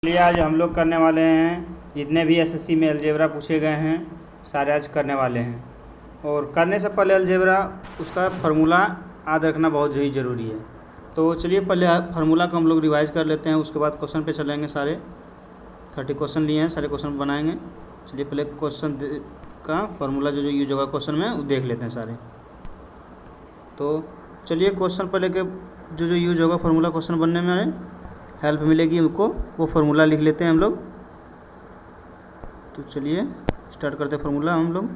चलिए आज हम लोग करने वाले हैं जितने भी एसएससी में अलजेब्रा पूछे गए हैं सारे आज करने वाले हैं। और करने से पहले अलजेब्रा उसका फार्मूला याद रखना बहुत ही ज़रूरी है। तो चलिए पहले फार्मूला को हम लोग रिवाइज कर लेते हैं, उसके बाद क्वेश्चन पे चलेंगे। सारे 30 क्वेश्चन लिए हैं, सारे क्वेश्चन बनाएंगे। चलिए पहले क्वेश्चन का फार्मूला जो यूज होगा क्वेश्चन में वो देख लेते हैं सारे। तो चलिए क्वेश्चन पहले के जो यूज होगा फार्मूला क्वेश्चन बनने में हेल्प मिलेगी हमको, वो फार्मूला लिख लेते हैं हम लोग। तो चलिए स्टार्ट करते हैं फार्मूला हम लोग।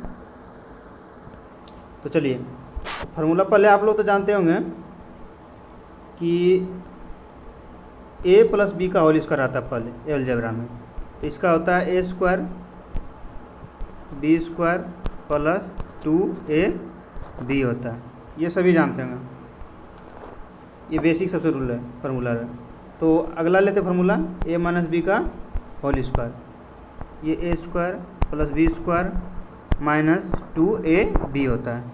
तो चलिए फार्मूला पहले आप लोग तो जानते होंगे कि a प्लस बी का होल स्क्वायर आता है पहले अलजेब्रा में। तो इसका होता है a square b square plus 2ab होता है। ये सभी जानते होंगे, ये बेसिक सबसे रूल है फार्मूला है। तो अगला लेते फार्मूला a माइनस बी का होल स्क्वायर। ये a square plus B square minus 2ab होता है।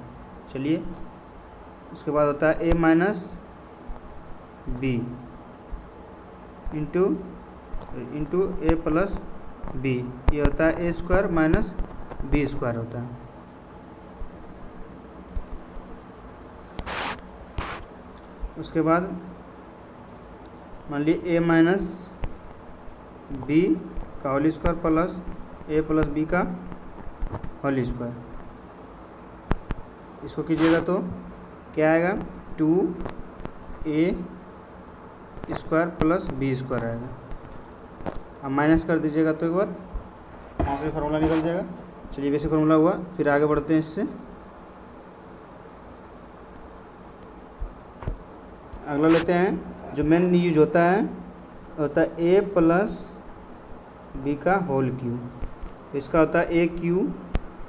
चलिए उसके बाद होता है a minus B into a plus b. ये होता है a square minus b square होता है। उसके बाद मान लीजिए a माइनस बी का whole square plus a plus B का होल स्क्वायर। इसको कीजिएगा तो क्या आएगा, 2a square plus B square आएगा। अब माइनस कर दीजिएगा तो एक बार वहाँ से फार्मूला निकल जाएगा। चलिए बेसिक फार्मूला हुआ, फिर आगे बढ़ते हैं इससे। अगला लेते हैं जो मेन यूज होता है a प्लस बी का होल क्यू। इसका होता है a cube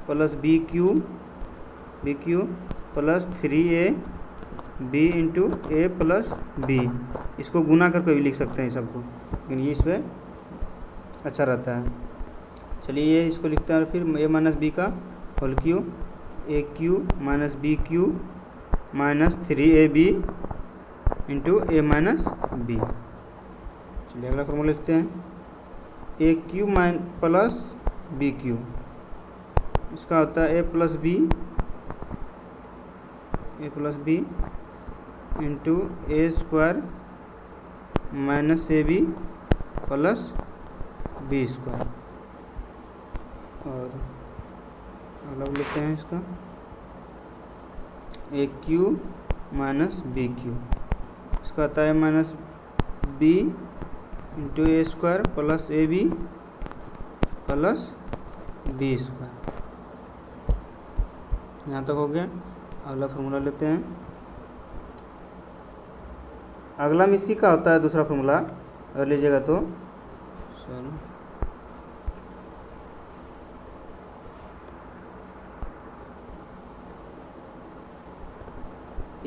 plus B cube plus 3ab into a plus B. इसको गुना करके भी लिख सकते हैं सबको, लेकिन ये इस पर अच्छा रहता है। चलिए ये इसको लिखते हैं फिर a माइनस बी का whole cube, a cube minus B cube minus 3ab into a minus B. चलिए अगला फॉर्मूला लिखते हैं a cube plus B cube. इसका होता है a plus B into a square minus ab plus B square. और अगला लिखते हैं इसका a cube minus B cube. इसका आता है minus B into A square plus A B plus B square. यहाँ तक हो गया। अगला फार्मूला लेते हैं। अगला में इसी का होता है दूसरा फार्मूला, अगर लीजिएगा तो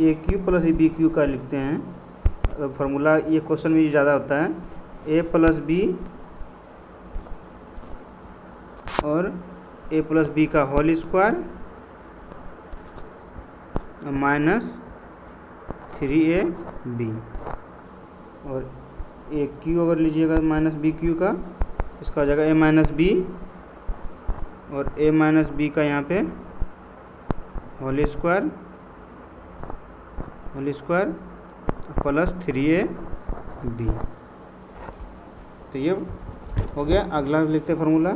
ए क्यू प्लस बी क्यू का लिखते हैं फार्मूला। ये क्वेश्चन में ज़्यादा होता है a प्लस बी और a प्लस बी का होल स्क्वायर माइनस 3ab। और a क्यू अगर लीजिएगा माइनस बी क्यू का, इसका हो जाएगा a माइनस बी और a माइनस बी का यहाँ पे होल स्क्वायर प्लस 3ab। तो ये हो गया। अगला लिखते हैं फार्मूला।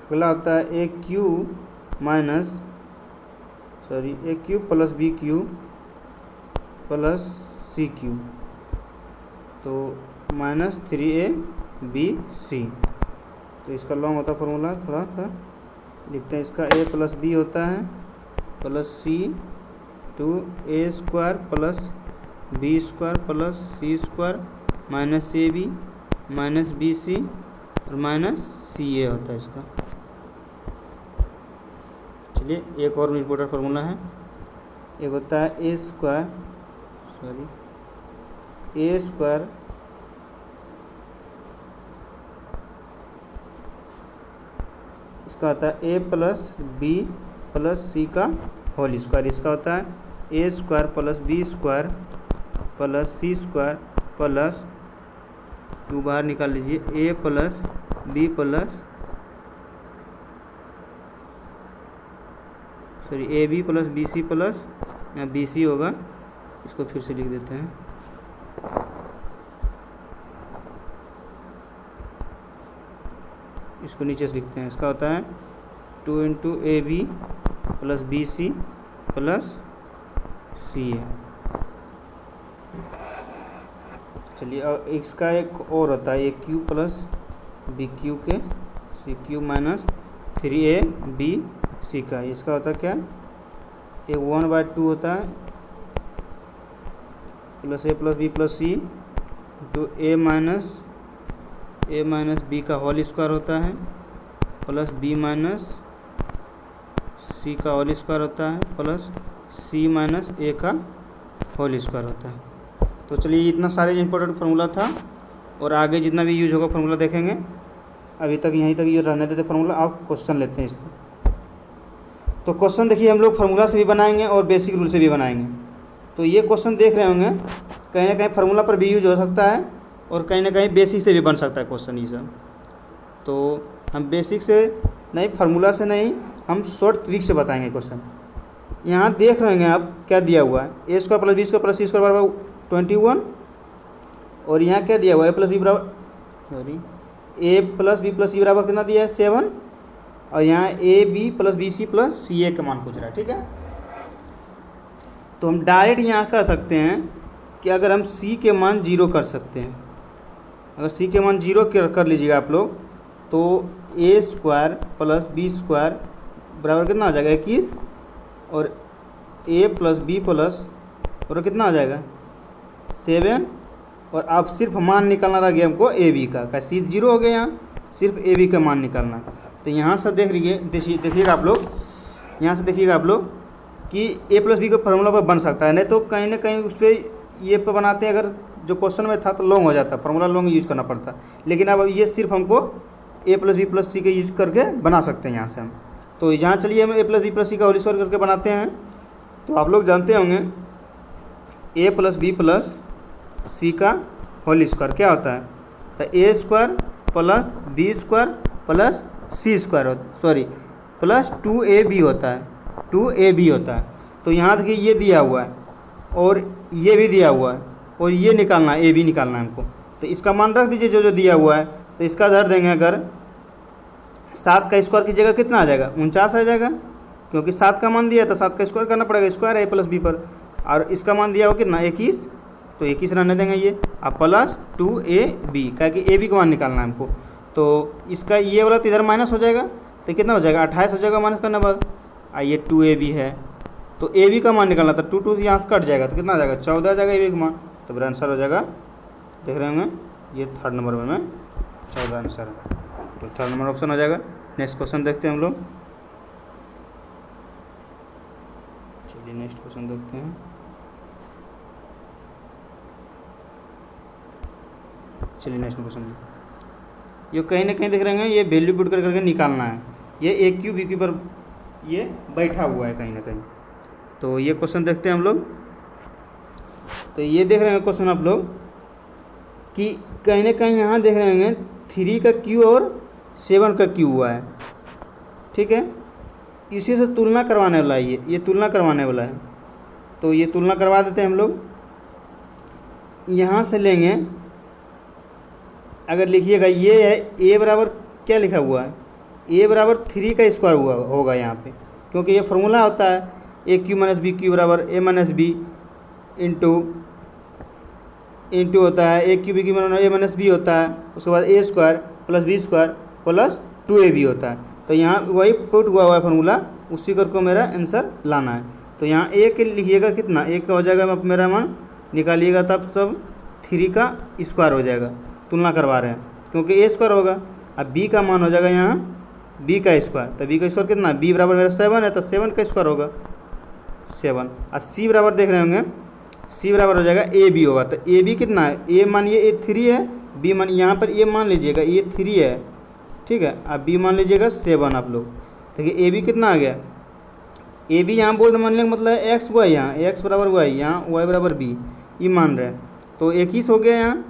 अगला होता है a cube plus B cube plus C cube, तो माइनस 3abc। तो इसका लॉन्ग होता है फार्मूला, थोड़ा सा लिखते हैं। इसका a प्लस बी होता है plus C to a square plus B square plus C square minus A B minus B C और माइनस सी ए होता है इसका। चलिए एक और इम्पोर्टेंट फार्मूला है। एक होता है ए स्क्वायर इसका होता है a plus B plus C का होल स्क्वायर। इसका होता है a square plus B square plus C square plus cube बाहर निकाल लीजिए, A plus B plus sorry A B plus B C plus यहाँ बी सी होगा, इसको फिर से लिख देते हैं, इसको नीचे से लिखते हैं। इसका होता है 2 into A B plus B C plus C है। चलिए और इसका एक और होता है, A cube plus B cube के C cube minus 3 A B C का, इसका होता है क्या, ए 1/2 होता है plus A plus B plus C into A minus B का होल स्क्वायर होता है प्लस बी माइनस सी का होल स्क्वायर होता है प्लस सी माइनस ए का होल स्क्वायर होता है। तो चलिए इतना सारे इंपॉर्टेंट फार्मूला था, और आगे जितना भी यूज होगा फार्मूला देखेंगे। अभी तक यहीं तक ये रहने देते फार्मूला, आप क्वेश्चन लेते हैं इस पर। तो क्वेश्चन देखिए हम लोग फार्मूला से भी बनाएंगे और बेसिक रूल से भी बनाएंगे। तो ये क्वेश्चन देख रहे होंगे, कहीं ना कहीं फार्मूला पर भी यूज हो सकता है और कहीं ना कहीं बेसिक से भी बन सकता है क्वेश्चन ये सब। तो हम बेसिक से नहीं, फार्मूला से नहीं, हम शॉर्ट ट्रिक से बताएंगे क्वेश्चन। यहाँ देख रहे हैं आप क्या दिया हुआ है, A square plus B square plus C square बराबर 21, और यहाँ क्या दिया हुआ है, A plus B plus C बराबर कितना दिया है 7, और यहाँ A B plus B C plus C A का मान पूछ रहा है। ठीक है, तो हम डायरेक्ट यहाँ कह सकते हैं कि अगर हम सी के मान 0 कर सकते हैं, अगर सी के मान 0 कर लीजिएगा आप लोग, तो A square plus B square बराबर कितना आ जाएगा 21, और ए प्लस बी प्लस और कितना आ जाएगा 7, और अब सिर्फ मान निकालना रह गया हमको ए बी का सी 0 हो गया, यहाँ सिर्फ ए बी का मान निकालना। तो यहाँ से देखिएगा आप लोग, यहाँ से देखिएगा आप लोग कि ए प्लस बी का फार्मूला पर बन सकता है, नहीं तो कहीं ना कहीं उस पर ये पर बनाते हैं, अगर जो क्वेश्चन में था तो लॉन्ग हो जाता, फार्मूला लॉन्ग यूज करना पड़ता। लेकिन अब ये सिर्फ हमको A plus B plus C का यूज करके बना सकते हैं यहाँ से हम। तो यहाँ चलिए हम ए प्लस बी प्लस सी का होल स्क्वायर करके बनाते हैं। तो आप लोग जानते होंगे A plus B plus C का होल स्क्वायर क्या होता है, तो A square plus B square plus C square sorry plus 2ab होता है, 2ab होता है। तो यहाँ देखिए ये दिया हुआ है और ये भी दिया हुआ है, और ये निकालना है, ए बी निकालना है हमको। तो इसका मान रख दीजिए जो जो दिया हुआ है। तो इसका धर देंगे, अगर 7 का स्क्वायर की जगह कितना आ जाएगा 49 आ जाएगा, क्योंकि 7 का मान दिया है तो 7 का स्क्वायर करना पड़ेगा, स्क्वायर ए प्लस बी पर, और इसका मान दिया हुआ कितना 21, तो 21 रहने देंगे ये, अब प्लस 2ab, क्या कि ए बी का मान निकालना है हमको। तो इसका ये वाला तो इधर माइनस हो जाएगा, तो कितना हो जाएगा 28 हो जाएगा माइनस करने बाद, ये 2ab है, तो ए बी का मान निकालना था, 2 2 यहाँ से कट जाएगा तो कितना आ जाएगा 14 आ जाएगा ए बी का मान। तो मेरा आंसर हो जाएगा, देख रहे होंगे ये 3rd नंबर में 14 आंसर है, तो 3rd नंबर ऑप्शन हो जाएगा। नेक्स्ट क्वेश्चन देखते हैं हम लोग, चलिए नेक्स्ट क्वेश्चन देखते हैं। चलिए नेक्स्ट क्वेश्चन, ये कहीं ना कहीं देख रहे हैं ये वैल्यू पुट कर करके निकालना है, ये ए क्यू बी क्यू पर ये बैठा हुआ है कहीं ना कहीं। तो ये क्वेश्चन देखते हैं हम लोग। तो ये देख रहे हैं क्वेश्चन आप लोग कि कहीं ना कहीं यहाँ देख रहे हैं 3 का क्यू और 7 का क्यू हुआ है, ठीक है, इसी से तुलना करवाने वाला है, ये तुलना करवाने वाला है। तो ये तुलना करवा देते हैं हम लोग। यहाँ से लेंगे, अगर लिखिएगा ये है ए बराबर क्या लिखा हुआ है, ए बराबर 3 का स्क्वायर हुआ होगा यहाँ पे, क्योंकि ये फार्मूला होता है A Q minus B Q बराबर ए माइनस बी इंटू होता है ए क्यू बी क्यू बराबर ए माइनस बी होता है, उसके बाद A square plus B square plus 2ab होता है। तो यहाँ वही पुट हुआ है फार्मूला, उसी करके मेरा आंसर लाना है। तो यहाँ ए के लिखिएगा कितना, ए का हो जाएगा मेरा मान निकालिएगा, तब सब 3 का स्क्वायर हो जाएगा, तुलना करवा रहे हैं क्योंकि ए स्क्वायर होगा। अब बी का मान हो जाएगा यहाँ बी का स्क्वायर, तो बी का स्क्वायर कितना, बी बराबर मेरा 7 है, तो 7 का स्क्वायर होगा 7। और सी बराबर देख रहे होंगे, सी बराबर हो जाएगा ए बी होगा, तो ए बी कितना है, ए मानिए ए 3 है, बी मान यहाँ पर ए मान लीजिएगा ए 3 है, ठीक है, अब बी मान लीजिएगा 7। आप लोग देखिए ए बी कितना आ गया, ए बी यहाँ बोल्ड मानने का मतलब है एक्स वाई, यहाँ एक्स बराबर वाई, यहाँ वाई बराबर बी, ये मान रहे हैं। तो 21 हो गया यहाँ,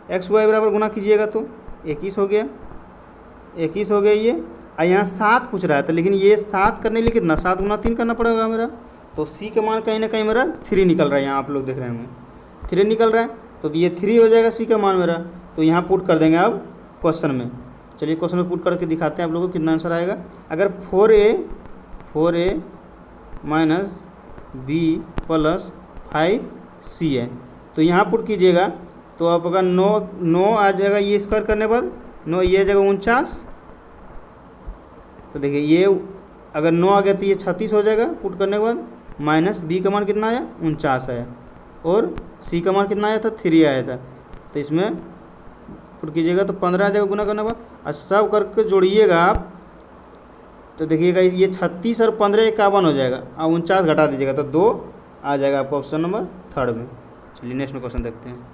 एक्स वाई बराबर गुना कीजिएगा तो 21 हो गया, 21 हो गया ये। और यहाँ 7 पूछ रहा है, तो लेकिन ये 7 करने के लिए कितना 7 गुना 3 करना पड़ेगा मेरा। तो सी का मान कहीं ना कहीं मेरा 3 निकल रहा है, यहाँ आप लोग देख रहे होंगे 3 निकल रहा है, तो ये 3 हो जाएगा सी का मान मेरा। तो यहाँ पुट कर देंगे अब क्वेश्चन में। चलिए क्वेश्चन में पुट करके दिखाते हैं आप लोगों को कितना आंसर आएगा। अगर 4a minus B plus 5c है, तो यहाँ पुट कीजिएगा तो आपका 9 आ जाएगा, ये स्क्वायर करने के बाद 9 ये आ जाएगा 49। तो देखिए ये अगर 9 आ गया तो ये 36 हो जाएगा पुट करने के बाद। माइनस बी का मान कितना आया 49 आया, और सी का मान कितना आया था 3 आया था। तो इसमें पुट कीजिएगा तो 15 आ जाएगा गुना करने के बाद, और सब करके जोड़िएगा आप तो देखिएगा ये 36 और 15 51 हो जाएगा, और 49 घटा दीजिएगा तो 2 आ जाएगा आपका ऑप्शन नंबर 3 में। चलिए नेक्स्ट में क्वेश्चन देखते हैं।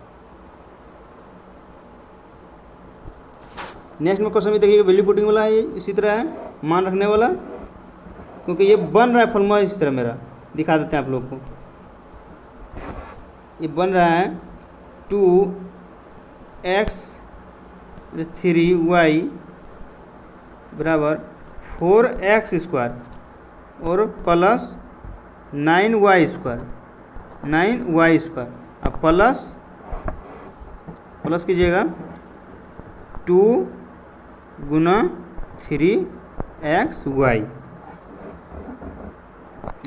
नेक्स्ट में क्वेश्चन भी देखिएगा वैल्यू पुटिंग वाला है, ये इसी तरह है मान रखने वाला, क्योंकि ये बन रहा है फॉर्मूला इसी तरह मेरा दिखा देते हैं आप लोग को। ये बन रहा है 2x 3y बराबर 4x स्क्वायर और प्लस 9y स्क्वायर अब प्लस कीजिएगा 2 गुना 3xy।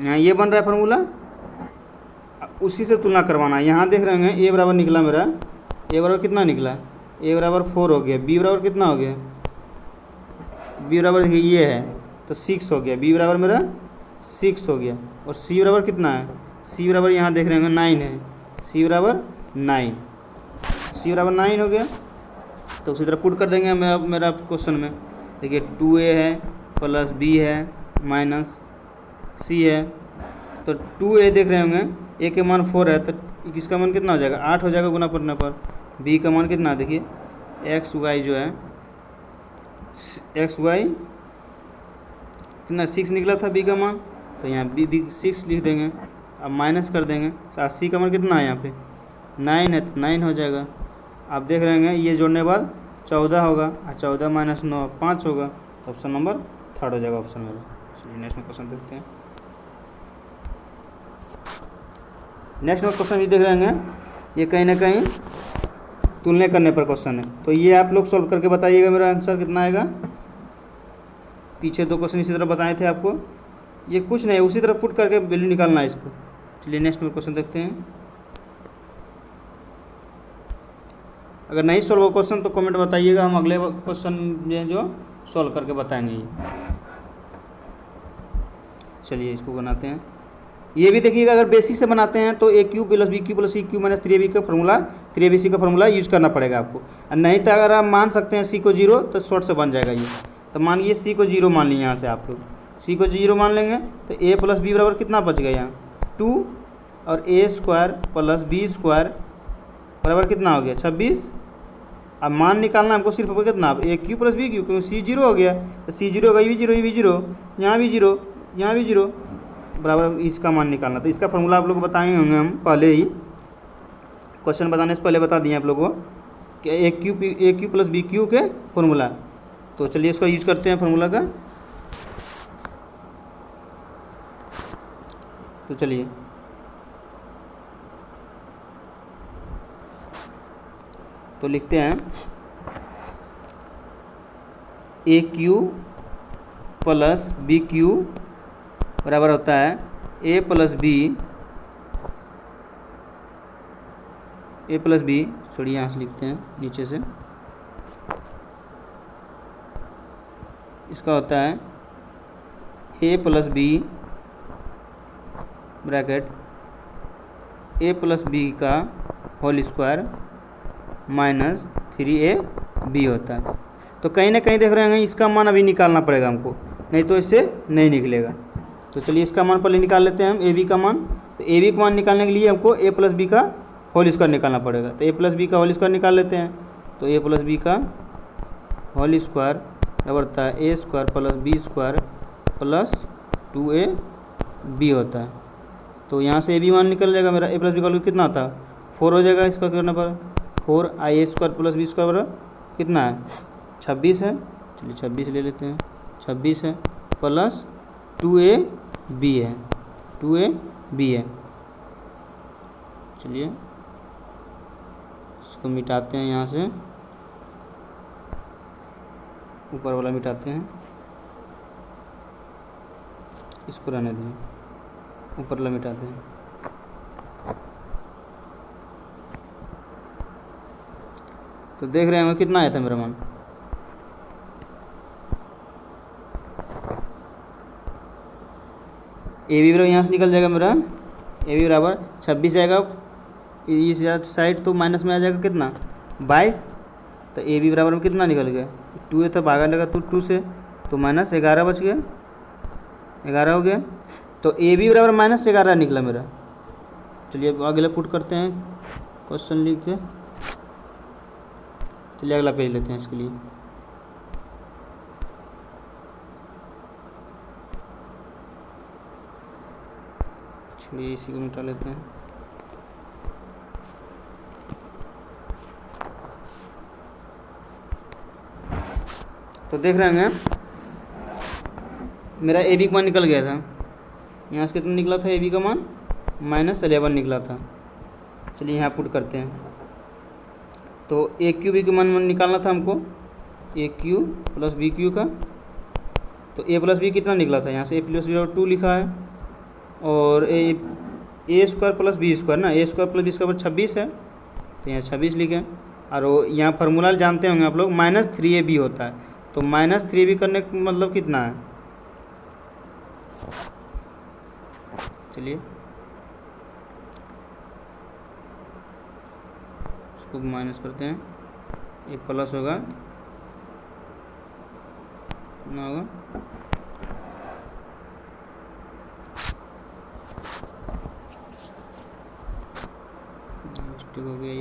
यहाँ ये बन रहा है फार्मूला, उसी से तुलना करवाना है। यहाँ देख रहे हैं ए बराबर निकला मेरा, ए बराबर कितना निकला, ए बराबर 4 हो गया, बी बराबर कितना हो गया, बी बराबर देखिए ये है तो 6 हो गया, बी बराबर मेरा 6 हो गया, और सी बराबर कितना है, सी बराबर यहाँ देख रहे हैं 9 है, सी बराबर 9 हो गया। तो उसी तरह पुट कर देंगे मेरा क्वेश्चन में। देखिए 2a है प्लस b है माइनस c है, तो 2a देख रहे होंगे, a के मान 4 है तो इसका मान कितना हो जाएगा 8 हो जाएगा गुना करने पर। b का मान कितना देखिए एक्स वाई जो है एक्स वाई कितना 6 निकला था b का मान, तो यहाँ b 6 लिख देंगे, अब माइनस कर देंगे। c का मान कितना है यहाँ पे 9 है तो 9 हो जाएगा। आप देख रहे हैं ये जोड़ने के बाद 14 होगा, और 14 माइनस 9 5 होगा, तो ऑप्शन नंबर 3 हो जाएगा ऑप्शन मेरा। चलिए नेक्स्ट में क्वेश्चन देखते हैं। नेक्स्ट में क्वेश्चन भी देख रहे हैं, ये कहीं ना कहीं तुलना करने पर क्वेश्चन है, तो ये आप लोग सॉल्व करके बताइएगा मेरा आंसर कितना आएगा। पीछे 2 क्वेश्चन इसी तरह बताए थे आपको, ये कुछ नहीं उसी तरह पुट करके वैल्यू निकालना है इसको। चलिए नेक्स्ट में क्वेश्चन देखते हैं। अगर नहीं सॉल्व हो क्वेश्चन तो कमेंट बताइएगा, हम अगले क्वेश्चन में जो सॉल्व करके बताएंगे ये। चलिए इसको बनाते हैं। ये भी देखिएगा अगर बेसिक से बनाते हैं तो a³ plus b³ plus c³ minus 3ab का फॉर्मूला 3abc का फॉर्मूला यूज करना पड़ेगा आपको, और नहीं तो अगर आप मान सकते हैं c को 0 तो शॉर्ट से बन जाएगा ये। तो मान लीजिए c को 0 मान लीजिए, यहाँ से आप लोग c को 0 मान लेंगे तो a प्लस b बराबर कितना बच गया यहाँ 2, और a square plus b square बराबर कितना हो गया 26। अब मान निकालना हमको सिर्फ कितना a³ प्लस b³ क्योंकि c 0 हो गया, तो c 0 होगा, ये भी 0 ये भी 0, यहाँ भी 0 यहाँ भी 0 बराबर इसका मान निकालना। तो इसका फॉर्मूला आप लोग को बताएंगे होंगे हम पहले ही, क्वेश्चन बताने से पहले बता दिए आप लोगों को कि a³ प्लस b³ के फॉर्मूला। तो चलिए इसको यूज़ करते हैं फॉर्मूला का। तो चलिए तो लिखते हैं a³ प्लस b³ बराबर होता है a प्लस b सॉरी यहाँ से लिखते हैं नीचे से, इसका होता है a plus b bracket a plus b का होल स्क्वायर माइनस 3ab होता है। तो कहीं ना कहीं देख रहे हैं इसका मान अभी निकालना पड़ेगा हमको, नहीं तो इससे नहीं निकलेगा। तो चलिए इसका मान पहले निकाल लेते हैं हम ए बी का मान। तो ए बी का मान निकालने के लिए हमको ए प्लस बी का होल स्क्वायर निकालना पड़ेगा। तो ए प्लस बी का होल स्क्वायर निकाल लेते हैं। तो ए प्लस बी का होल स्क्वायर बराबर होता है A square plus B square plus 2ab होता है। तो यहाँ से ए बी मान निकल जाएगा मेरा, ए प्लस बी का वैल्यू कितना आता है 4 हो जाएगा, इसका करने पर 4a² प्लस b² बराबर कितना है 26 है। चलिए 26 ले लेते हैं, 26 है प्लस 2ab है, 2ab है। चलिए इसको मिटाते हैं, यहाँ से ऊपर वाला मिटाते हैं, इसको रहने दें, ऊपर वाला मिटाते हैं। तो देख रहे हैं कितना आया था मेरा मान, ए बी बराबर यहाँ से निकल जाएगा मेरा, ए बी बराबर 26 जाएगा इस साइड, तो माइनस में आ जाएगा कितना 22। तो ए बी बराबर में कितना निकल गया 2 है, तो भागा लगा तो 2 से, तो माइनस 11 बच गया, 11 हो गया। तो ए बी बराबर माइनस 11 निकला मेरा। चलिए अब अगला पुट करते हैं क्वेश्चन लिख के। चलिए अगला पेज लेते हैं इसके लिए। चलिए इसी को मिटा लेते हैं। तो देख रहे हैं मेरा ए बी का मान निकल गया था, यहाँ से कितना निकला था ए बी का मान -11 निकला था। चलिए यहाँ पुट करते हैं। तो ए क्यू बी का मान निकालना था हमको, ए क्यू प्लस बी क्यू का। तो ए प्लस बी कितना निकला था, यहाँ से ए प्लस बी 2 लिखा है, और ए² प्लस b² ना, a² प्लस b² 26 है, तो यहाँ 26 लिखें। और वो यहाँ फार्मूला जानते होंगे आप लोग, -3ab होता है। तो -3ab करने का मतलब कितना है, चलिए इसको माइनस करते हैं, ये प्लस होगा, कितना होगा ठीक हो गया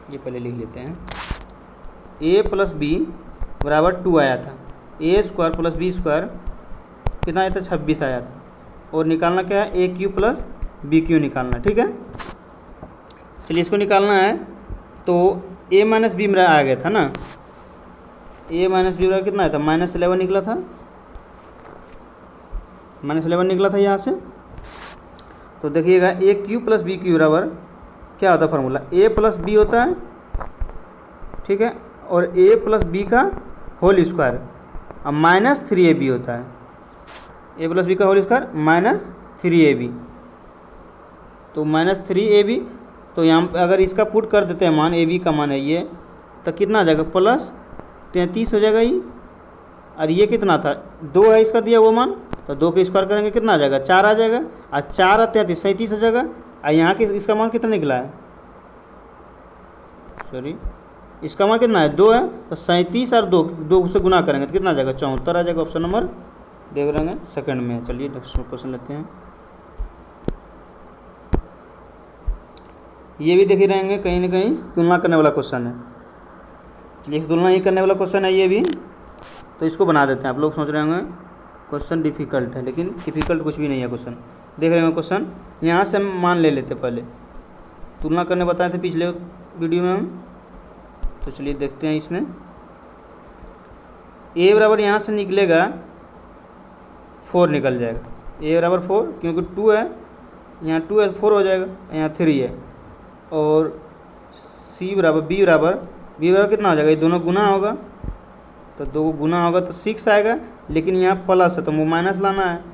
ये पहले लिख लेते हैं। a प्लस बी बराबर 2 आया था, a² प्लस b² कितना आया था 26 आया था, और निकालना क्या है A cube plus B Q निकालना, ठीक है। चलिए इसको निकालना है। तो a माइनस बी मेरा आ गया था ना, a माइनस बी बराबर कितना आया था -11 निकला था, -11 निकला था यहाँ से। तो देखिएगा ए क्यू प्लस बी क्यू बराबर क्या होता है फार्मूला, a प्लस बी होता है, ठीक है, और a प्लस बी का होल स्क्वायर, अब -3ab होता है, a प्लस बी का होल स्क्वायर -3ab, तो -3ab। तो यहाँ अगर इसका पुट कर देते हैं मान, ab का मान है ये, तो कितना आ जाएगा +33 हो जाएगा ये। और ये कितना था 2 है इसका दिया हुआ मान, तो 2 के स्क्वायर करेंगे कितना आ जाएगा 4 आ जाएगा, और 4 और 33 37 हो जाएगा। और यहाँ के इसका मान कितना निकला है, सॉरी इसका मान कितना है 2 है, तो 37 और 2 से गुना करेंगे तो कितना आ जाएगा 74 आ जाएगा। ऑप्शन नंबर देख रहे हैं सेकंड में। चलिए नेक्स्ट क्वेश्चन लेते हैं। ये भी देख ही रहेंगे कहीं ना कहीं तुलना करने वाला क्वेश्चन है। चलिए तुलना ही करने वाला क्वेश्चन है ये भी, तो इसको बना देते हैं। आप लोग सोच रहे होंगे क्वेश्चन डिफ़िकल्ट है, लेकिन डिफ़िकल्ट कुछ भी नहीं है क्वेश्चन। देख रहे होंगे क्वेश्चन, यहाँ से हम मान ले लेते, पहले तुलना करने बताए थे पिछले वीडियो में हम। तो चलिए देखते हैं इसमें a बराबर यहाँ से निकलेगा 4 निकल जाएगा, a बराबर 4 क्योंकि 2 है, यहाँ 2 है 4 हो जाएगा, यहाँ 3 है। और b बराबर कितना हो जाएगा, ये दोनों गुना होगा, तो 2 गुना होगा तो 6 आएगा, लेकिन यहाँ प्लस है तो वो माइनस लाना है,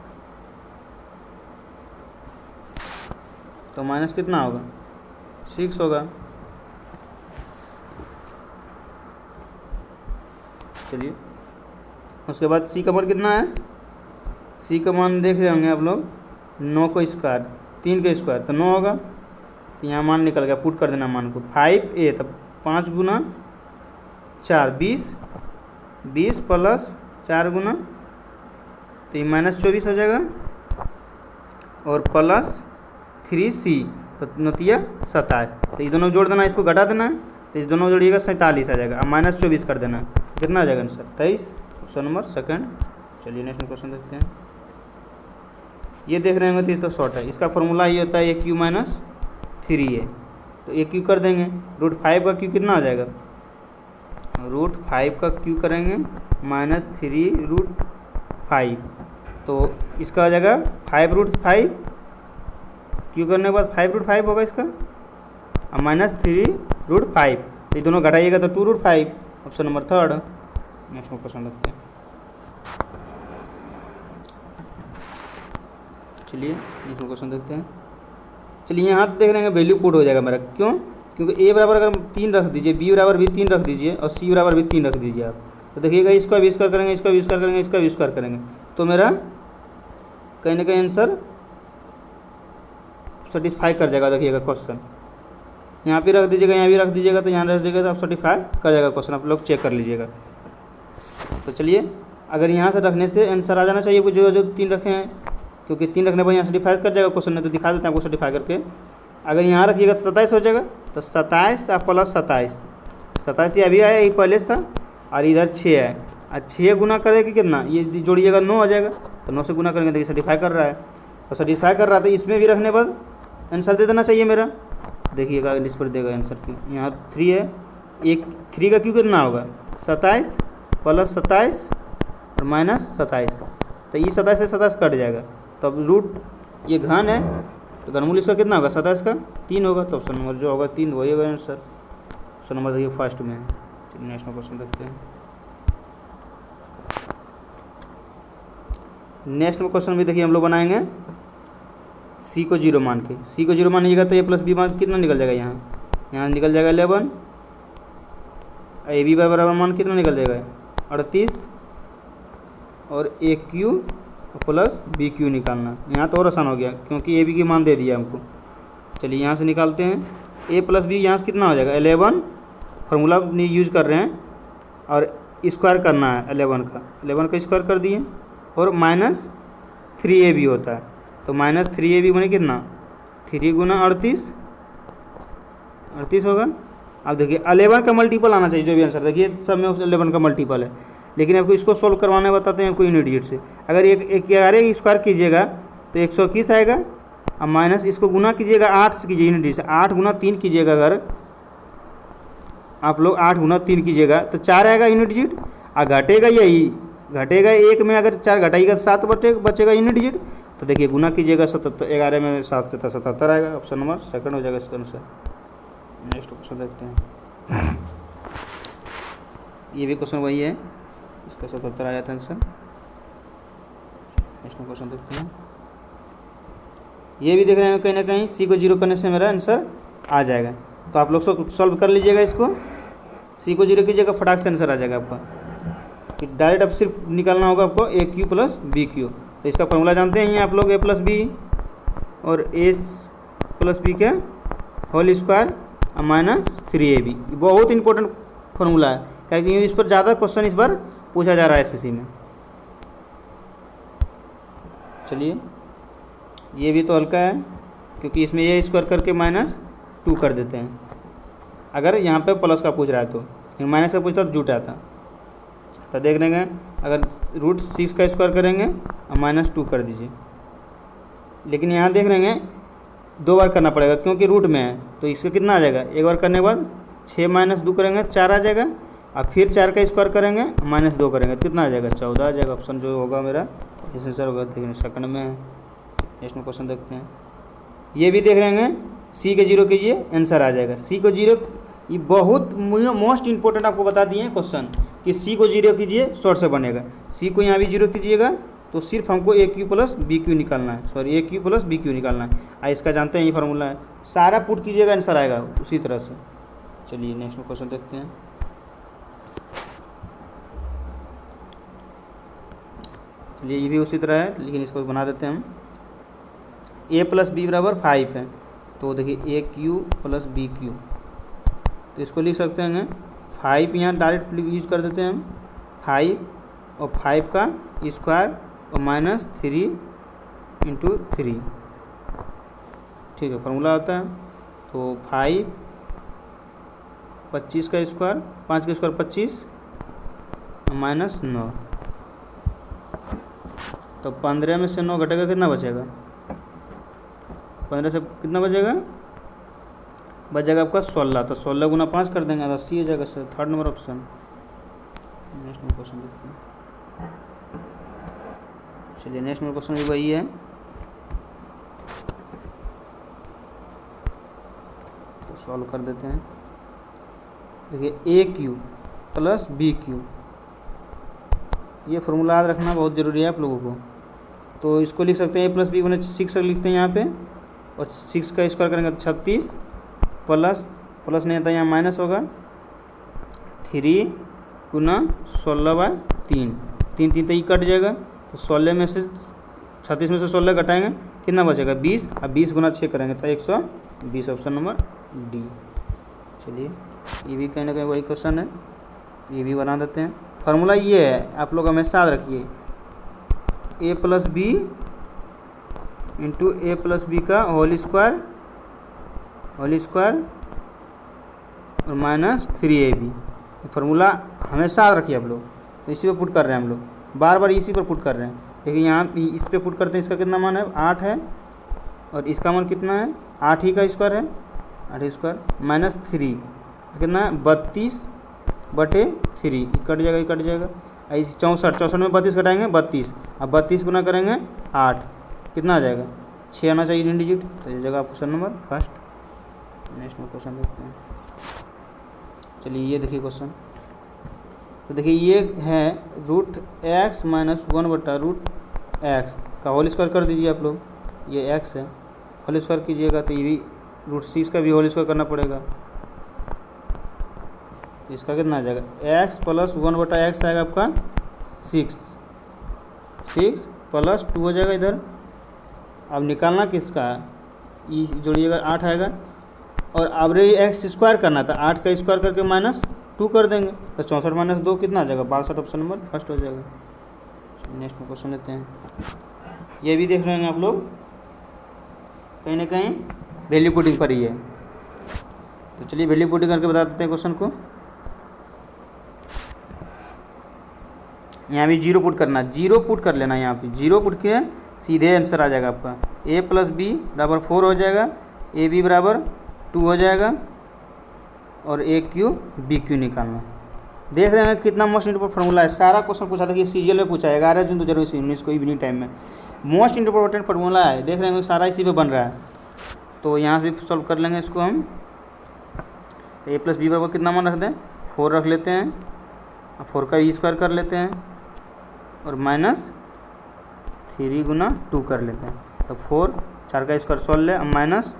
तो माइनस कितना होगा 6 होगा। चलिए उसके बाद c का मान कितना है, c का मान देख रहे होंगे आप लोग 9 का स्क्वायर 3 का स्क्वायर तो 9 होगा, तो यहाँ मान निकल गया, पुट कर देना मान को 5a, तब 5 गुना 4 20 प्लस 4 गुना, तो ये -24 हो जाएगा, और प्लस 3c तो नतिया 27, तो ये दोनों जोड़ देना, इसको घटा देना, तो इस दोनों जोड़िएगा 47 आ जाएगा, अब -24 कर देना, कितना आ जाएगा आंसर 23। ऑप्शन नंबर सेकंड चलिए नेक्स्ट क्वेश्चन देखते हैं। ये देख रहे होंगे तो ये तो शॉर्ट है, इसका फॉर्मूला ये होता है ए क्यू माइनस 3a। तो ए क्यू कर देंगे, √5 का क्यू कितना आ जाएगा, √5 का क्यू करेंगे -3√5, तो इसका आ जाएगा 5√5, क्यू करने के बाद 5√5 होगा इसका, और -3√5, तो ये दोनों घटाइएगा तो 2√5, ऑप्शन नंबर 3। नेक्स्ट क्वेश्चन देखते हैं। चलिए नेक्स्ट क्वेश्चन देखते हैं। चलिए यहाँ देख रहे हैं वैल्यू पुट हो जाएगा मेरा, क्यों, क्योंकि ए बराबर अगर 3 रख दीजिए, बी बराबर भी 3 रख दीजिए, और सी बराबर भी 3 रख दीजिए आप, तो देखिएगा इसका भी स्क्वायर करेंगे, इसका भी स्क्वायर करेंगे, इसका भी स्क्वायर करेंगे, तो मेरा कहीं ना कहीं आंसर सेटिस्फाई कर जाएगा। देखिएगा क्वेश्चन यहाँ पे रख दीजिएगा, यहाँ भी रख दीजिएगा, तो यहाँ रख दीजिएगा तो आप सेटिस्फाई कर जाएगा क्वेश्चन, आप लोग चेक कर लीजिएगा। तो चलिए अगर यहाँ से रखने से आंसर आ जाना चाहिए, जो जो 3 रखे हैं, क्योंकि 3 रखने पर यहाँ सर्टिफाई कर जाएगा क्वेश्चन ने, तो दिखा देते हैं आपको सर्टिफाई करके। अगर यहाँ रखिएगा तो 27 हो जाएगा, तो 27 प्लस 27 ये अभी आया, ये पहले से था, और इधर 6 है, और 6 गुना करेगा कितना, ये जोड़िएगा 9 हो जाएगा, तो 9 से गुना करेंगे, देखिए सर्टिफाई कर रहा है, तो सर्टिफाई कर रहा था, इसमें भी रखने पर आंसर दे देना चाहिए मेरा। देखिएगा इस पर देगा आंसर की, यहाँ 3 है, एक 3 का क्यू कितना होगा, 27 प्लस 27 और -27, तो ये 27 से 27 कट जाएगा, तो अब रूट ये घन है, तो घनमूल इसका कितना होगा, 27 का 3 होगा, तो ऑप्शन नंबर जो होगा 3 वही होगा आंसर। ऑप्शन नंबर देखिए फर्स्ट में है। चलिए नेक्स्ट क्वेश्चन देखते हैं। नेक्स्ट में क्वेश्चन भी देखिए हम लोग बनाएंगे सी को 0 मान के, सी को 0 मानिएगा तो a प्लस बी मान कितना निकल जाएगा, यहाँ निकल जाएगा 11, ए बी बराबर मान कितना निकल जाएगा 38, और ए क्यू प्लस बी क्यू निकालना। यहाँ तो और आसान हो गया, क्योंकि ए बी की मान दे दिया हमको। चलिए यहाँ से निकालते हैं, ए प्लस बी यहाँ से कितना हो जाएगा 11, फार्मूला यूज़ कर रहे हैं, और स्क्वायर करना है 11 का स्क्वायर कर दिए, और -3ab होता है, तो -3ab बने कितना 3 गुना 38 होगा। अब देखिए 11 का मल्टीपल आना चाहिए जो भी आंसर, देखिए सब में 11 का मल्टीपल है, लेकिन आपको इसको सोल्व करवाने बताते हैं आपको यूनिट डिजिट से। अगर एक 11 स्क्वायर कीजिएगा तो 121 आएगा, और माइनस इसको गुना कीजिएगा 8 से कीजिए यूनिट डिजिट से, 8 गुना 3 कीजिएगा, अगर आप लोग 8 गुना 3 कीजिएगा तो 4 आएगा यूनिट डिजिट, और घटेगा यही, घटेगा 1 में अगर 4 घटाइएगा तो 7 बचेगा यूनिट डिजिट, तो देखिए गुना कीजिएगा 11 में 7 से 77 आएगा, ऑप्शन नंबर सेकंड हो जाएगा इसका आंसर। नेक्स्ट क्वेश्चन देखते हैं। ये भी क्वेश्चन वही है, इसका 77 आ जाता है आंसर। नेक्स्ट क्वेश्चन देखते हैं। ये भी देख रहे हैं कहीं ना कहीं सी को 0 करने से मेरा आंसर आ जाएगा, तो आप लोग सॉल्व कर लीजिएगा इसको, सी को 0 कीजिएगा फटाक से आंसर आ जाएगा आपका। डायरेक्ट अब सिर्फ निकालना होगा आपको ए क्यू प्लस बी क्यू, तो इसका फॉर्मूला जानते हैं आप लोग, ए प्लस बी और ए प्लस बी के होल स्क्वायर -3ab, बहुत इंपॉर्टेंट फार्मूला है, क्योंकि इस पर ज़्यादा क्वेश्चन इस बार पूछा जा रहा है एसएससी में। चलिए ये भी तो हल्का है, क्योंकि इसमें ए स्क्वायर करके -2 कर देते हैं, अगर यहाँ पे प्लस का पूछ रहा है तो, माइनस का पूछता तो जुट आता, तो देख लेंगे अगर √6 का स्क्वायर करेंगे और -2 कर दीजिए, लेकिन यहाँ देख लेंगे 2 बार करना पड़ेगा क्योंकि रूट में है, तो इसका कितना आ जाएगा, एक बार करने के बाद 6 - 2 करेंगे 4 आ जाएगा, और फिर 4 का स्क्वायर करेंगे -2 करेंगे तो कितना आ जाएगा 14 आ जाएगा, ऑप्शन जो होगा मेरा इस आंसर होगा। देखिए सेकंड में है। नेक्स्ट में क्वेश्चन देखते हैं। ये भी देख रहे हैं सी के 0 कीजिए आंसर आ जाएगा, सी को 0, ये बहुत मोस्ट इंपॉर्टेंट आपको बता दिए हैं क्वेश्चन कि सी को 0 कीजिए शॉर्ट से बनेगा, सी को यहाँ भी 0 कीजिएगा तो सिर्फ हमको ए क्यू प्लस बी क्यू निकालना है, सॉरी ए क्यू प्लस बी क्यू निकालना है, इसका जानते हैं ये फार्मूला है, सारा पुट कीजिएगा आंसर आएगा उसी तरह से। चलिए नेक्स्ट क्वेश्चन देखते हैं। चलिए ये भी उसी तरह है, लेकिन इसको बना देते हैं हम। ए प्लस बी बराबर 5 है, तो देखिए ए क्यू प्लस बी क्यू, तो इसको लिख सकते हैं 5, यहाँ डायरेक्ट यूज कर देते हैं हम, 5 और 5 का स्क्वायर और -3 × 3, ठीक है फार्मूला आता है, तो 5 25 का स्क्वायर, 5 का स्क्वायर 25 -9, तो 15 में से 9 घटेगा, कितना बचेगा? 15 से कितना बचेगा? बच जाएगा आपका 16। तो 16 गुना 5 कर देंगे तो 80 हो जाएगा sir. Third number option. Next number question देखते हैं। चलिए नेक्स्ट नंबर क्वेश्चन भी वही है, तो सॉल्व कर देते हैं। देखिए AQ प्लस BQ, ये फॉर्मूला याद रखना बहुत ज़रूरी है आप लोगों को। तो इसको लिख सकते हैं A प्लस B बने 6 लिखते हैं यहाँ पे, और 6 का स्क्वायर करेंगे तो 36 प्लस नहीं आता, यहाँ माइनस होगा 3 गुना 16/3, 3 3 तो ये कट जाएगा। तो 16 में से 36 में से 16 घटाएंगे, कितना बचेगा? 20, अब 20 गुना 6 करेंगे तो 120, ऑप्शन नंबर डी। चलिए ये भी कहीं ना कहीं वही क्वेश्चन है, ये भी बना देते हैं। फार्मूला ये है, आप लोग हमेशा याद रखिए, A plus B into A plus B का होल स्क्वायर और माइनस 3AB। फार्मूला हमेशा याद रखिए आप लोग। तो इसी पे पुट कर रहे हैं हम लोग, बार बार इसी पर पुट कर रहे हैं। देखिए यहाँ इस पे पुट करते हैं, इसका कितना मान है? 8 है, और इसका मान कितना है? 8 ही का स्क्वायर है, 8 स्क्वायर माइनस 3 कितना है? 32/3, कट जाएगा, कट जाएगा। ऐसे 64 में 32 घटाएंगे 32, अब 32 गुना करेंगे 8, कितना आ जाएगा? 6 आना चाहिए डिजिट, तो ये जगह question number first. Next question देखते हैं। चलिए ये देखिए क्वेश्चन, तो देखिए ये है √x - 1/√x का होल स्क्वायर कर दीजिए आप लोग। ये x है, होल स्क्वायर कीजिएगा तो ये भी √6 का भी होल स्क्वायर करना पड़ेगा। इसका कितना आ जाएगा? x प्लस 1/x आएगा आपका 6 प्लस 2 हो जाएगा इधर। अब निकालना किसका है? ये जोड़िएगा 8 आएगा, और अब रे x स्क्वायर करना था, 8 का स्क्वायर करके माइनस 2 कर देंगे तो 64 माइनस 2 कितना आ जाएगा? 62, ऑप्शन नंबर फर्स्ट हो जाएगा। नेक्स्ट में क्वेश्चन लेते हैं। ये भी देख रहे हैं आप लोग, कहीं ना कहीं वैल्यू पुटिंग पर ही है। तो चलिए वैल्यू पुटिंग करके बता देते हैं क्वेश्चन को। यहाँ भी 0 पुट करना, 0 पुट कर लेना, यहाँ पे 0 पुट किए सीधे आंसर आ जाएगा आपका। A प्लस बी बराबर 4 हो जाएगा, AB बराबर 2 हो जाएगा, और AQ BQ निकालना। देख रहे हैं कितना मोस्ट इंपोर्टेंट फार्मूला है। सारा क्वेश्चन पूछा था कि CGL में पूछा है 11 जून 2019 को इवनिंग टाइम में। मोस्ट इंपोर्टेंट फार्मूला है, देख रहे हैं सारा इसी पे बन रहा है। तो यहाँ से भी सॉल्व कर लेंगे इसको हम। A प्लस बी बराबर कितना मान रख दें? 4 रख लेते हैं, 4 का स्क्वायर कर लेते हैं, और माइनस 3 गुना 2 कर लेते हैं। तो 4, 4 का स्क्वायर 16, अब माइनस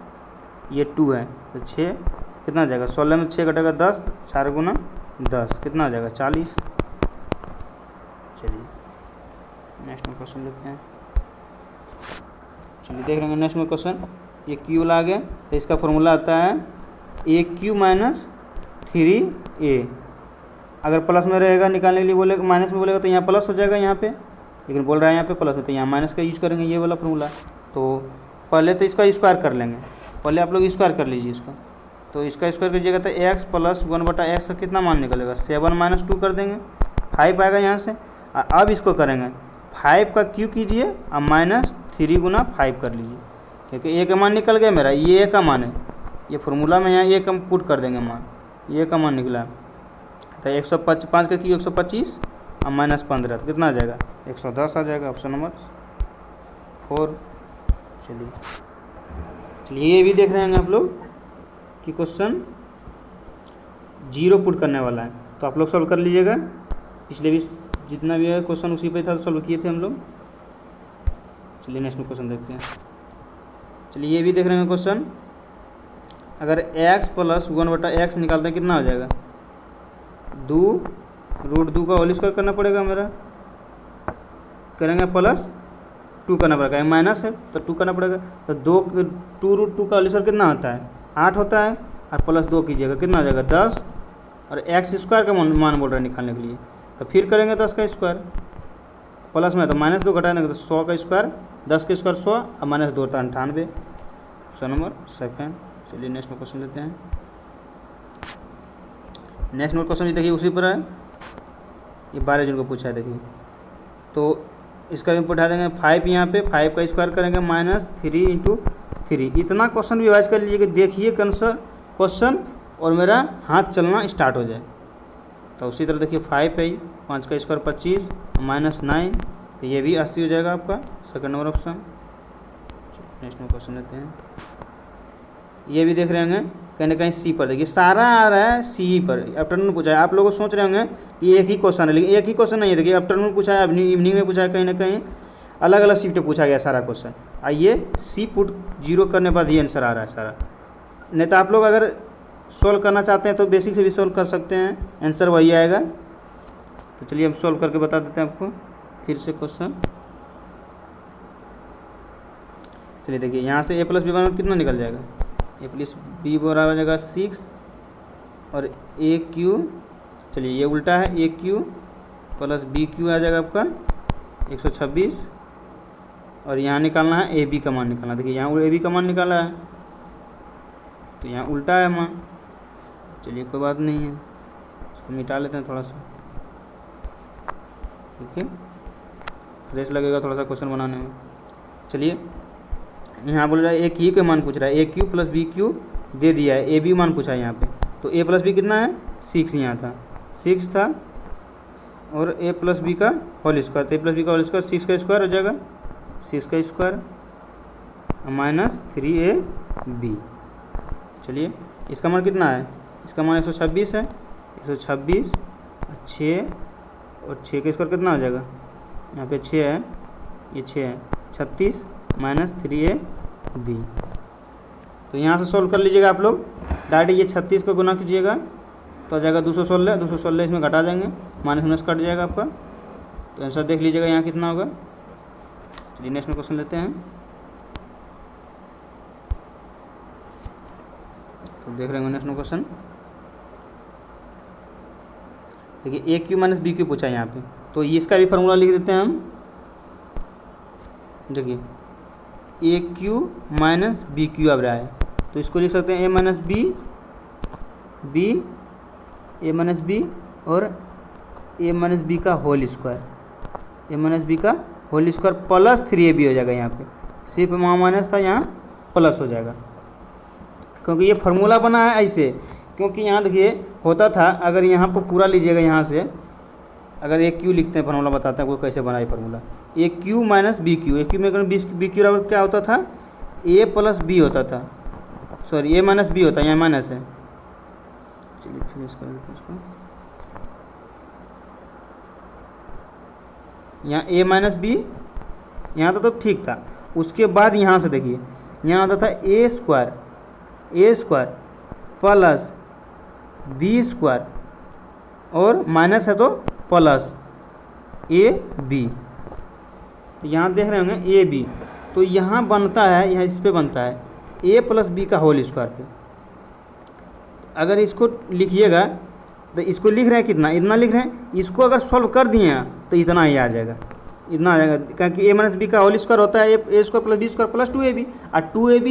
ये 2 है तो 6, कितना आ जाएगा? 16 में 6 घटेगा 10, 4 गुना 10 कितना आ जाएगा? 40। चलिए नेक्स्ट में क्वेश्चन लेते हैं। चलिए देख रहे हैं नेक्स्ट में क्वेश्चन, ये क्यू वाला आ गया, तो इसका फॉर्मूला आता है AQ माइनस 3A। अगर प्लस में रहेगा निकालने के लिए बोलेगा, माइनस में बोलेगा तो यहाँ प्लस हो जाएगा यहाँ पे, लेकिन बोल रहा है यहाँ पे प्लस में, तो यहाँ माइनस का यूज करेंगे, ये वाला फॉर्मूला। तो पहले तो इसका स्क्वायर कर लेंगे, पहले आप लोग स्क्वायर कर लीजिए इसका। तो इसका स्क्वायर कीजिएगा तो x प्लस 1/x का कितना मान निकलेगा? 7 माइनस 2 कर देंगे, 5 आएगा यहाँ से। अब इसको करेंगे 5 का क्यू कीजिए, अब माइनस 3 गुना 5 कर लीजिए, क्योंकि a का मान निकल गया मेरा, ये a का मान है। ये फार्मूला में यहाँ a का पुट कर देंगे मान, ये का मान निकला। तो 105 का क्यू 125, अब माइनस 15 तो कितना आ जाएगा? 110 आ जाएगा, ऑप्शन नंबर 4। चलिए ये भी देख रहे हैं आप लोग कि क्वेश्चन 0 पुट करने वाला है, तो आप लोग सॉल्व कर लीजिएगा। पिछले भी जितना भी है क्वेश्चन उसी पे था, सॉल्व किए थे हम लोग। चलिए नेक्स्ट क्वेश्चन देखते हैं। चलिए ये भी देख रहे हैं क्वेश्चन, अगर x प्लस 1/x निकालते हैं कितना हो जाएगा? 2 का होल स्क्वायर करना पड़ेगा मेरा, करेंगे प्लस 2 करना पड़ेगा, माइनस है तो 2 करना पड़ेगा। तो 2 का होल स्क्वायर कितना होता है? 8 होता है, और प्लस 2 कीजिएगा कितना आ जाएगा? 10, और x स्क्वायर का मान बोल रहा है निकालने के लिए, तो फिर करेंगे 10 का स्क्वायर, प्लस में तो माइनस 2 घटा देंगे तो 100 का स्क्वायर, 10 का स्क्वायर 100, और माइनस 2 होता है 98, ऑप्शन नंबर सेकंड। चलिए नेक्स्ट में क्वेश्चन लेते हैं। नेक्स्ट में क्वेश्चन देखिए उसी पर है, ये 12 जून को पूछा है। देखिए तो इसका भी उठा देंगे 5 यहाँ पे, 5 का स्क्वायर करेंगे -3 × 3। इतना क्वेश्चन रिवाइज कर लीजिए कि देखिए क्वेश्चन और मेरा हाथ चलना स्टार्ट हो जाए। तो उसी तरह देखिए 5 है, 5 का स्क्वायर 25 -9, तो ये भी 80 हो जाएगा आपका सेकंड नंबर ऑप्शन। नेक्स्ट में क्वेश्चन लेते हैं। ये भी देख रहे होंगे कहीं ना कहीं सी पर, देखिए सारा आ रहा है सी पर। आफ्टरनून पूछा है, आप लोग सोच रहे होंगे कि एक ही क्वेश्चन है, लेकिन एक ही क्वेश्चन नहीं है। देखिए आफ्टरनून पूछा है, इवनिंग में पूछा है, कहीं ना कहीं अलग अलग शिफ्ट पूछा गया सारा क्वेश्चन। आइए सी पुट 0 करने बाद ये आंसर आ रहा है सारा। नहीं तो आप लोग अगर सोल्व करना चाहते हैं तो बेसिक से भी सोल्व कर सकते हैं, आंसर वही आएगा। तो चलिए हम सोल्व करके बता देते हैं आपको फिर से क्वेश्चन। चलिए देखिए यहाँ से a + b बराबर कितना निकल जाएगा, a + b बराबर हो जाएगा 6 और aq, चलिए ये उल्टा है, aq + bq आ जाएगा आपका 126। और यहाँ निकालना है ab का मान निकालना। देखिए यहाँ ab का मान निकाला है तो यहाँ उल्टा है मान। चलिए कोई बात नहीं है, इसको मिटा लेते हैं थोड़ा सा, ठीक है, फ्रेश लगेगा थोड़ा सा क्वेश्चन बनाने में। चलिए यहाँ बोल रहा है एक ही के मान पूछ रहा है, aq + bq दे दिया है, ab मान पूछा है यहाँ पे। तो a + b कितना है 6, यहाँ था 6 था, और a + b का होल स्क्वायर, तो a + b का होल स्क्वायर 6 का स्क्वायर हो जाएगा, 6 का स्क्वायर -3ab। चलिए इसका मान कितना है, इसका मान 126 है, 126 6 और 6 का स्क्वायर कितना हो जाएगा, यहाँ पे 6 है, ये 6 है, 36 -3ab। तो यहाँ से सोल्व कर लीजिएगा आप लोग डायरेक्ट। ये 36 को गुना कीजिएगा तो आ जाएगा 216, 216 इसमें घटा देंगे, माइनस कट जाएगा आपका। तो आंसर देख लीजिएगा यहाँ कितना होगा। चलिए नेक्स्ट में क्वेश्चन लेते हैं। तो देख रहे होंगे नेक्स्ट में क्वेश्चन। देखिए aq - bq पूछा है यहाँ पे, तो इसका भी फार्मूला लिख देते हैं हम। देखिए aq - bq अब रहा है, तो इसको लिख सकते हैं a - b और a - b का होल स्क्वायर, a - b का होल स्क्वायर प्लस 3ab हो जाएगा। यहाँ पे सिर्फ वहाँ माइनस था, यहाँ प्लस हो जाएगा, क्योंकि ये फार्मूला बना है ऐसे। क्योंकि यहाँ देखिए होता था, अगर यहाँ पर पूरा लीजिएगा, यहाँ से अगर aq लिखते हैं, फार्मूला बताते हैं आपको कैसे बनाए फार्मूला। aq - bq, aq में अगर bq बराबर क्या होता था, a + b होता था, सॉरी a - b होता है, यहाँ माइनस है। चलिए फिर इसका इसको यहाँ a - b यहाँ तो ठीक था। उसके बाद यहाँ से देखिए यहाँ आता था a square plus b square और माइनस है तो प्लस ab। तो यहाँ देख रहे होंगे ab, तो यहाँ बनता है, यहाँ इस पे बनता है a + b का होल स्क्वायर पे। अगर इसको लिखिएगा तो इसको लिख रहे हैं कितना, इतना लिख रहे हैं, इसको अगर सॉल्व कर दिए तो इतना ही आ जाएगा, इतना आ जाएगा। क्योंकि a - b का होल स्क्वायर होता है a square + b square plus 2ab, और 2ab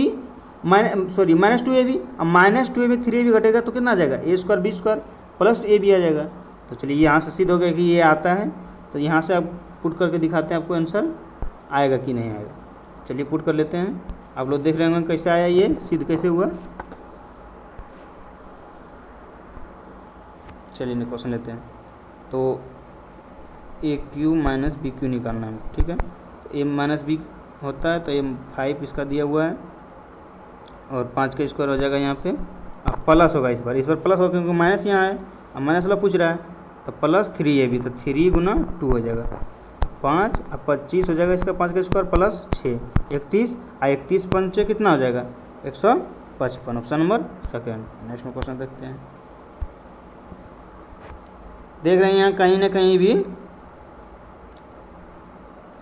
-2ab और -2ab 3ab घटेगा तो कितना आ जाएगा, a square b square plus ab आ जाएगा। तो चलिए यहाँ से सिद्ध हो गया कि ये आता है। तो यहाँ से आप पुट करके दिखाते हैं आपको आंसर आएगा कि नहीं आएगा। चलिए पुट कर लेते हैं, आप लोग देख रहे होंगे कैसे आया, ये सिद्ध कैसे हुआ। चलिए क्वेश्चन लेते हैं। तो aq - bq निकालना है, ठीक है। तो a - b होता है, तो ये 5 इसका दिया हुआ है, और 5 का स्क्वायर हो जाएगा यहाँ पे, अब प्लस होगा इस बार प्लस होगा, क्योंकि माइनस यहाँ है, अब माइनस वाला पूछ रहा है, तो प्लस 3ab, तो 3 × 2 हो जाएगा 5, अब 25 हो जाएगा इसका, 5 का स्क्वायर प्लस 6 31, और 31 × 5 कितना हो जाएगा 155, ऑप्शन नंबर सेकेंड। नेक्स्ट में क्वेश्चन देखते हैं। देख रहे हैं यहाँ कहीं ना कहीं भी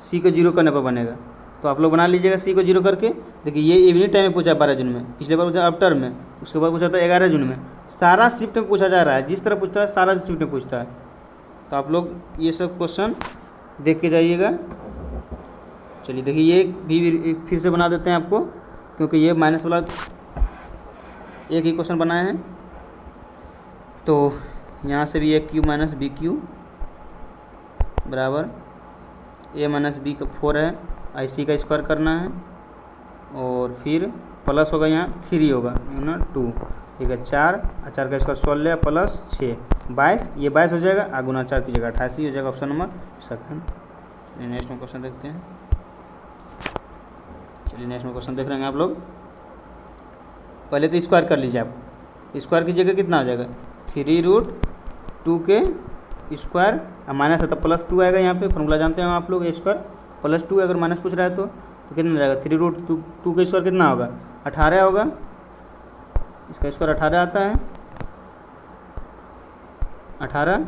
सी को 0 करने पर बनेगा, तो आप लोग बना लीजिएगा सी को 0 करके। देखिए ये इवनिंग टाइम में पूछा 12 जून में, पिछले बार पूछा आफ्टर में, उसके बाद पूछा था 11 जून में। सारा शिफ्ट में पूछा जा रहा है, जिस तरह पूछता है सारा शिफ्ट में पूछता है। तो आप लोग ये सब क्वेश्चन देख के जाइएगा। चलिए देखिए ये भी फिर से बना देते हैं आपको, क्योंकि ये माइनस वाला एक ही क्वेश्चन बनाए हैं। तो यहाँ से भी aq - bq बराबर ए माइनस बी का 4 है, IC का स्क्वायर करना है और फिर प्लस होगा यहाँ 3 होगा ना 2, ठीक है 4 और 4 का स्क्वायर 16 प्लस 6 22, ये 22 हो जाएगा, गुना 4 की जगह 88 हो जाएगा, ऑप्शन नंबर सेकंड। नेक्स्ट में क्वेश्चन देखते हैं। चलिए नेक्स्ट में क्वेश्चन देख रहे हैं आप लोग। पहले तो स्क्वायर कर लीजिए आप, स्क्वायर की जगह कितना हो जाएगा 3√2 के स्क्वायर, माइनस है तो प्लस 2 आएगा, यहाँ पे फॉर्मूला जानते हैं आप लोग, ए स्क्वायर प्लस 2, अगर माइनस पूछ रहा है तो कितना हो जाएगा 3√2 का स्क्वायर कितना होगा 18 होगा, इसका स्क्वायर 18 आता है, 18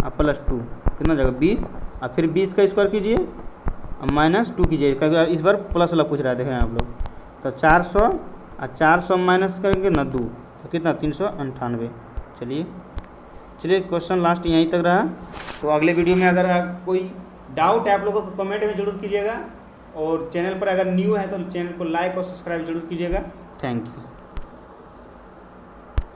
और प्लस 2 कितना हो जाएगा 20, और फिर 20 का स्क्वायर कीजिए और माइनस 2 कीजिए, क्योंकि इस बार प्लस वाला पूछ रहा है, देखें आप लोग। तो 400 और 400 माइनस करेंगे ना 2 तो कितना 398। चलिए क्वेश्चन लास्ट यहीं तक रहा। तो अगले वीडियो में अगर कोई डाउट है आप लोगों को कमेंट में ज़रूर कीजिएगा, और चैनल पर अगर न्यू है तो चैनल को लाइक और सब्सक्राइब जरूर कीजिएगा। Thank you.